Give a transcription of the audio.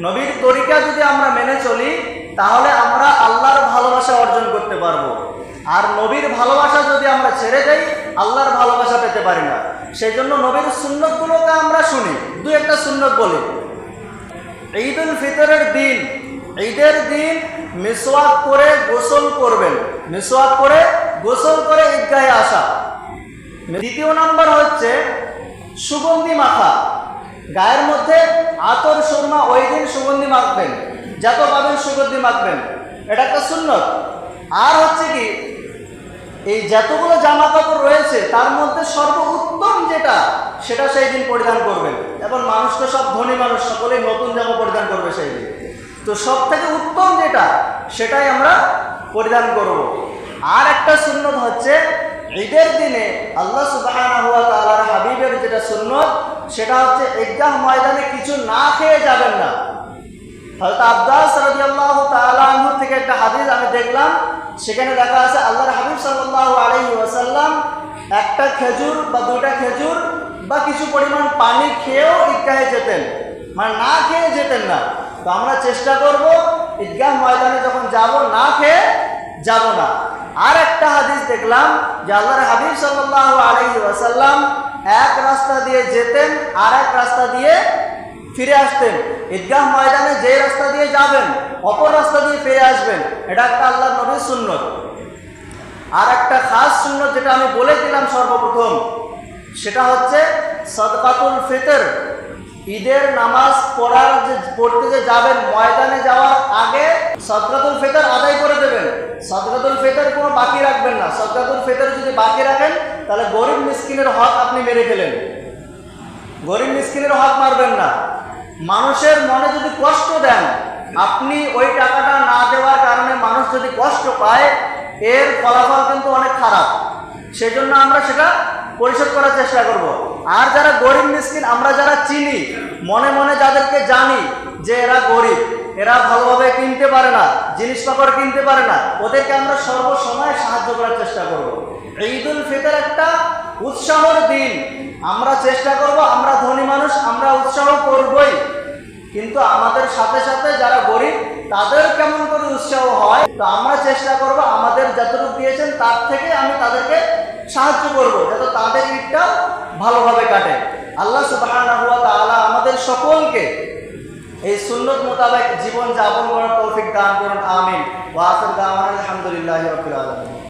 নবীর তরিকা যদি আমরা মেনে চলি তাহলে আমরা আল্লাহর ভালোবাসা অর্জন করতে পারবো। আর নবীর ভালোবাসা যদি আমরা ছেড়ে দেই আল্লাহর ভালোবাসা পেতে পারি না। সেই জন্য নবীর সুন্নতগুলোকে আমরা শুনি। দু একটা সুন্নত বলি। ঈদুল ফিতরের দিন, ঈদের দিন মিসওয়াক করে গোসল করবেন, মিসওয়াক করে গোসল করে ঈদগাহে আসা। দ্বিতীয় নাম্বার হচ্ছে সুগন্ধি মাখা, গায়ের মধ্যে আতর সুরমা ওই দিন সুগন্ধি মাখবেন, যত পাবেন সুগন্ধি মাখবেন, এটা একটা সুন্নত। আর হচ্ছে কি, এই যতগুলো জামা কাপড় রয়েছে তার মধ্যে সর্বোত্তম যেটা সেটা সেই দিন পরিধান করবেন। এবং মানুষ তো সব ধনী মানুষ, সকলেই নতুন জামা পরিধান করবে সেই দিন, তো সব থেকে উত্তম যেটা সেটাই আমরা পরিধান করব। আর একটা সুন্নত হচ্ছে ঈদের দিনে আল্লাহ সুবহানাহু ওয়া তাআলার হাবিবের যেটা সুন্নত সেটা হচ্ছে ঈদগাহ ময়দানে কিছু না খেয়ে যাবেন না। হযরত আব্বাস রাদিয়াল্লাহু তাআলা আনহু থেকে একটা হাদিস আমি দেখলাম, সেখানে দেখা আছে আল্লাহর হাবিব সাল্লাল্লাহু আলাইহি ওয়াসাল্লাম একটা খেজুর বা দুটা খেজুর বা কিছু পরিমাণ পানি খেয়েও ঈদগাহে যেতেন, মানে না খেয়ে যেতেন না। তো আমরা চেষ্টা করব ঈদগাহ ময়দানে যখন যাব না খেয়ে যাব না। আর একটা হাদিস দেখলাম যে আল্লাহর হাবিব সাল্লাল্লাহু আলাইহি ওয়াসাল্লাম এক রাস্তা দিয়ে যেতেন আর এক রাস্তা দিয়ে ফিরে আসতেন। ঈদগাহ ময়দানে যে রাস্তা দিয়ে যাবেন অপর রাস্তা দিয়ে ফিরে আসবেন, এটা একটা আল্লাহর নবীর সুন্নত। আর একটা খাস সুন্নত যেটা আমি বলে দিলাম সর্বপ্রথম, সেটা হচ্ছে সাদকাতুল ফিতর। ঈদের নামাজ পড়তে যে যাবেন, ময়দানে যাওয়ার আগে সাদকাতুল ফিতর আদায় করে দেবেন। সাদকাতুল ফিতর কোনো বাকি রাখবেন না। সাদকাতুল ফিতর যদি বাকি রাখেন তাহলে গরিব মিসকিনের হক আপনি মেরে ফেলেন। গরিব মিসকিনের হক মারবেন না। মানুষের মনে যদি কষ্ট দেন, আপনি ওই টাকাটা না দেওয়ার কারণে মানুষ যদি কষ্ট পায়, এর ফলাফল কিন্তু অনেক খারাপ। সেই জন্য আমরা সেটা পরিশোধ করার চেষ্টা করব। আর যারা গরিব মিসকিন আমরা যারা চিনি, মনে মনে যাদেরকে জানি যে এরা গরিব, এরা ভালোভাবে কিনতে পারে না, জিনিসপত্র কিনতে পারে না, ওদেরকে আমরা সর্বসময় সাহায্য করার চেষ্টা করব। ঈদুল ফিতর একটা উৎসাহের দিন, আমরা চেষ্টা করব, আমরা ধনী মানুষ আমরা উৎসাহ করবই, কিন্তু আমাদের সাথে সাথে যারা গরিব তাদের কেমন করে উৎসাহ হয়, তো আমরা চেষ্টা করব আমাদের যতটুকু দিয়েছেন তার থেকে আমি তাদেরকে সাহায্য করব, যাতে তাদের ঈদটা ভালোভাবে কাটে। আল্লাহ সুবহানাহু ওয়া তাআলা আমাদের সকলকে এই সুন্নত মোতাবেক জীবন যাপন করার তৌফিক দান করুন। আমিন। ওয়া আখিরু দাওয়ানা আলহামদুলিল্লাহি রাব্বিল আলামিন।